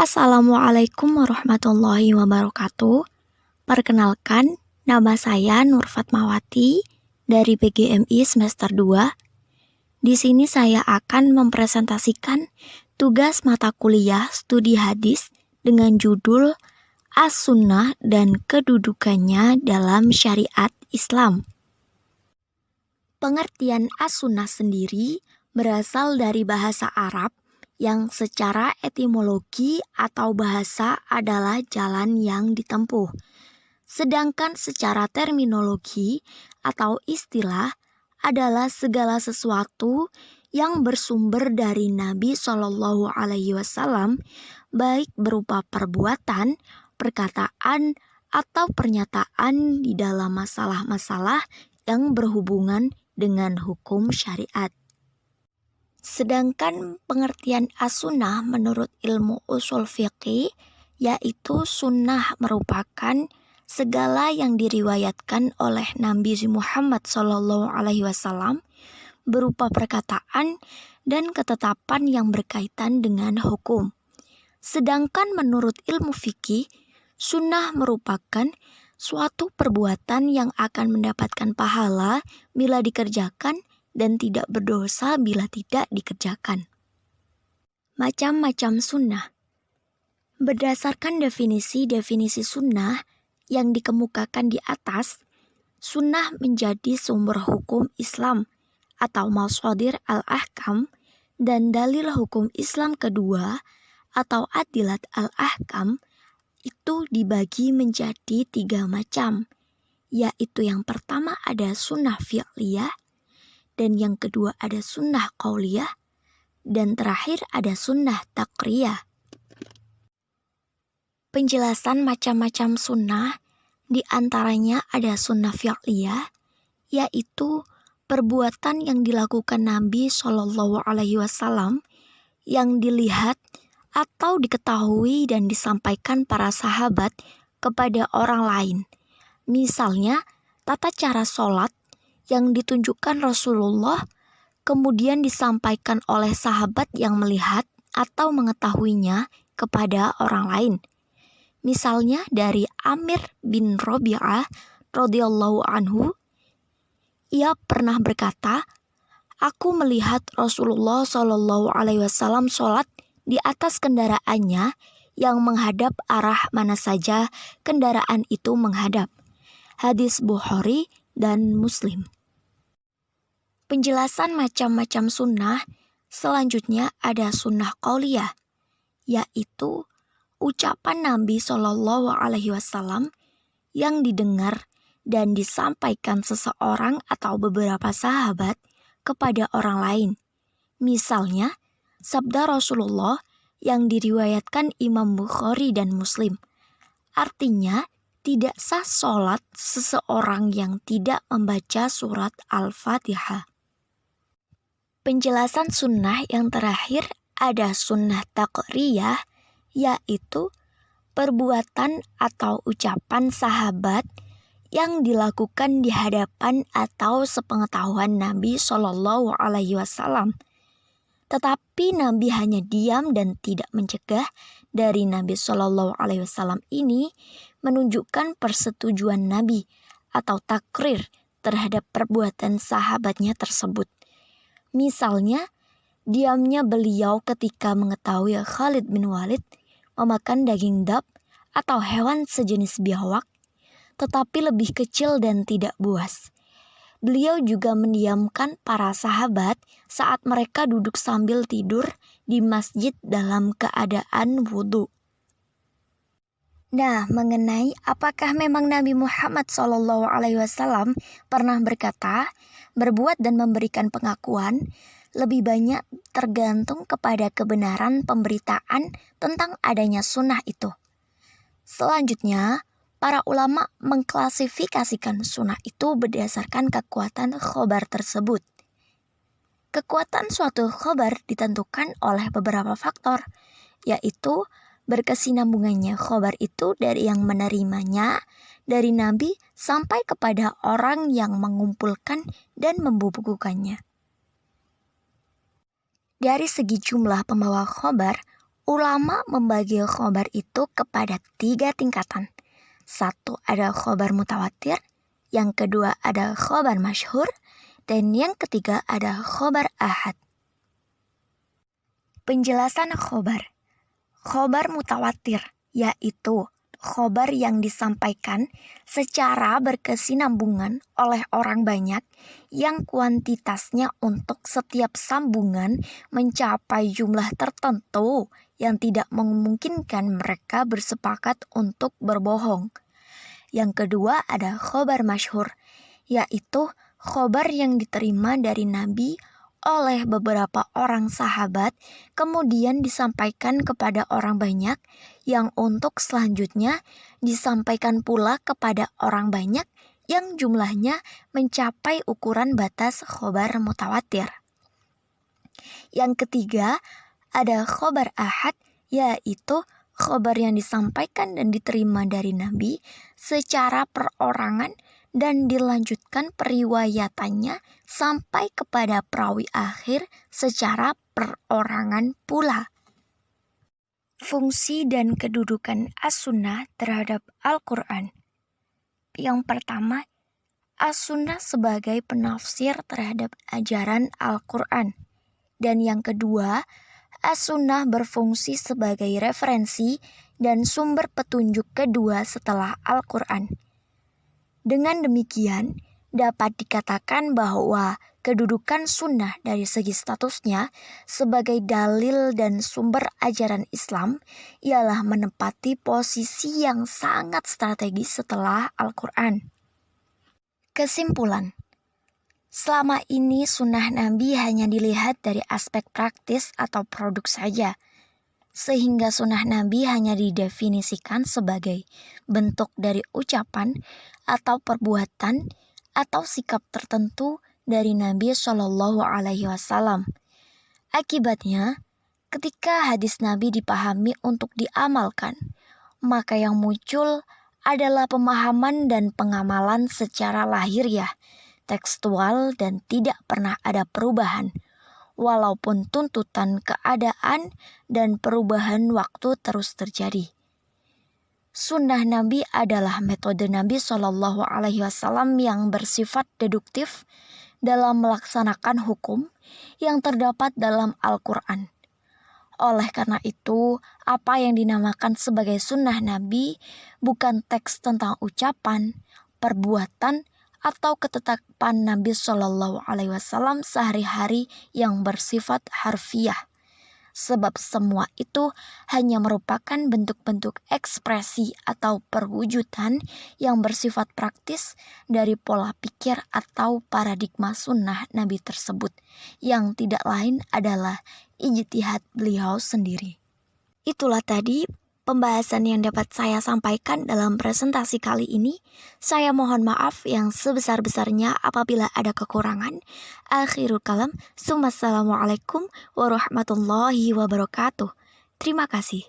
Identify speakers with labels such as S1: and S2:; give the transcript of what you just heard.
S1: Assalamualaikum warahmatullahi wabarakatuh. Perkenalkan, nama saya Nur Fatmawati dari PGMI semester 2. Di sini saya akan mempresentasikan tugas mata kuliah studi hadis dengan judul As-Sunnah dan kedudukannya dalam syariat Islam. Pengertian As-Sunnah sendiri berasal dari bahasa Arab yang secara etimologi atau bahasa adalah jalan yang ditempuh. Sedangkan secara terminologi atau istilah adalah segala sesuatu yang bersumber dari Nabi Shallallahu Alaihi Wasallam, baik berupa perbuatan, perkataan, atau pernyataan di dalam masalah-masalah yang berhubungan dengan hukum syariat. Sedangkan pengertian as-sunnah menurut ilmu usul fiqih, yaitu sunnah merupakan segala yang diriwayatkan oleh Nabi Muhammad SAW berupa perkataan dan ketetapan yang berkaitan dengan hukum. Sedangkan menurut ilmu fikih, sunnah merupakan suatu perbuatan yang akan mendapatkan pahala bila dikerjakan dan tidak berdosa bila tidak dikerjakan. Macam-macam sunnah. Berdasarkan definisi sunnah yang dikemukakan di atas, sunnah menjadi sumber hukum Islam atau mashadir al-ahkam dan dalil hukum Islam kedua atau adilat al-ahkam itu dibagi menjadi 3 macam, yaitu yang pertama ada sunnah fi'liyah, dan yang kedua ada sunnah qauliyah, dan terakhir ada sunnah taqriyah. Penjelasan macam-macam sunnah, di antaranya ada sunnah fi'liyah, yaitu perbuatan yang dilakukan Nabi Shallallahu Alaihi Wasallam yang dilihat atau diketahui dan disampaikan para sahabat kepada orang lain. Misalnya, tata cara sholat yang ditunjukkan Rasulullah kemudian disampaikan oleh sahabat yang melihat atau mengetahuinya kepada orang lain. Misalnya dari Amir bin Rabi'ah radhiyallahu anhu, ia pernah berkata, "Aku melihat Rasulullah Shallallahu Alaihi Wasallam sholat di atas kendaraannya yang menghadap arah mana saja kendaraan itu menghadap." Hadis Bukhari dan Muslim. Penjelasan macam-macam sunnah, selanjutnya ada sunnah qauliyah, yaitu ucapan Nabi Shallallahu Alaihi Wasallam yang didengar dan disampaikan seseorang atau beberapa sahabat kepada orang lain. Misalnya, sabda Rasulullah yang diriwayatkan Imam Bukhari dan Muslim. Artinya, tidak sah sholat seseorang yang tidak membaca surat Al-Fatihah. Penjelasan sunnah yang terakhir ada sunnah taqriyah, yaitu perbuatan atau ucapan sahabat yang dilakukan di hadapan atau sepengetahuan Nabi Shallallahu Alaihi Wasallam. Tetapi Nabi hanya diam dan tidak mencegah dari Nabi Shallallahu Alaihi Wasallam ini menunjukkan persetujuan Nabi atau takrir terhadap perbuatan sahabatnya tersebut. Misalnya, diamnya beliau ketika mengetahui Khalid bin Walid memakan daging dab atau hewan sejenis biawak, tetapi lebih kecil dan tidak buas. Beliau juga mendiamkan para sahabat saat mereka duduk sambil tidur di masjid dalam keadaan wudhu. Nah, mengenai apakah memang Nabi Muhammad SAW pernah berkata, berbuat dan memberikan pengakuan, lebih banyak tergantung kepada kebenaran pemberitaan tentang adanya sunnah itu. Selanjutnya, para ulama mengklasifikasikan sunnah itu berdasarkan kekuatan khobar tersebut. Kekuatan suatu khobar ditentukan oleh beberapa faktor, yaitu berkesinambungannya khobar itu dari yang menerimanya, dari Nabi sampai kepada orang yang mengumpulkan dan membukukannya. Dari segi jumlah pembawa khobar, Ulama membagi khobar itu kepada 3 tingkatan. 1 ada khobar mutawatir, yang kedua ada khobar masyhur, dan yang ketiga ada khobar ahad. Penjelasan khobar. Khobar mutawatir yaitu khobar yang disampaikan secara berkesinambungan oleh orang banyak yang kuantitasnya untuk setiap sambungan mencapai jumlah tertentu yang tidak memungkinkan mereka bersepakat untuk berbohong. Yang kedua ada khobar masyhur, yaitu khobar yang diterima dari Nabi oleh beberapa orang sahabat, kemudian disampaikan kepada orang banyak, yang untuk selanjutnya disampaikan pula kepada orang banyak yang jumlahnya mencapai ukuran batas khobar mutawatir. Yang ketiga ada khobar ahad, yaitu khobar yang disampaikan dan diterima dari Nabi secara perorangan dan dilanjutkan periwayatannya sampai kepada perawi akhir secara perorangan pula. Fungsi dan kedudukan as-sunnah terhadap Al-Quran. Yang pertama, as-sunnah sebagai penafsir terhadap ajaran Al-Quran. Dan yang kedua, as-sunnah berfungsi sebagai referensi dan sumber petunjuk kedua setelah Al-Quran. Dengan demikian, dapat dikatakan bahwa kedudukan sunnah dari segi statusnya sebagai dalil dan sumber ajaran Islam ialah menempati posisi yang sangat strategis setelah Al-Quran. Kesimpulan, selama ini sunnah Nabi hanya dilihat dari aspek praktis atau produk saja, sehingga sunnah Nabi hanya didefinisikan sebagai bentuk dari ucapan atau perbuatan atau sikap tertentu dari Nabi Shallallahu Alaihi Wasallam. Akibatnya, ketika hadis Nabi dipahami untuk diamalkan, maka yang muncul adalah pemahaman dan pengamalan secara lahiriah, tekstual, dan tidak pernah ada perubahan, walaupun tuntutan keadaan dan perubahan waktu terus terjadi. Sunnah Nabi adalah metode Nabi Shallallahu Alaihi Wasallam yang bersifat deduktif dalam melaksanakan hukum yang terdapat dalam Al-Quran. Oleh karena itu, apa yang dinamakan sebagai sunnah Nabi bukan teks tentang ucapan, perbuatan, atau ketetapan Nabi Shallallahu Alaihi Wasallam sehari-hari yang bersifat harfiah, sebab semua itu hanya merupakan bentuk-bentuk ekspresi atau perwujudan yang bersifat praktis dari pola pikir atau paradigma sunnah Nabi tersebut, yang tidak lain adalah ijtihad beliau sendiri. Itulah tadi pembahasan yang dapat saya sampaikan dalam presentasi kali ini. Saya mohon maaf yang sebesar-besarnya apabila ada kekurangan. Akhirul kalam, Assalamualaikum warahmatullahi wabarakatuh. Terima kasih.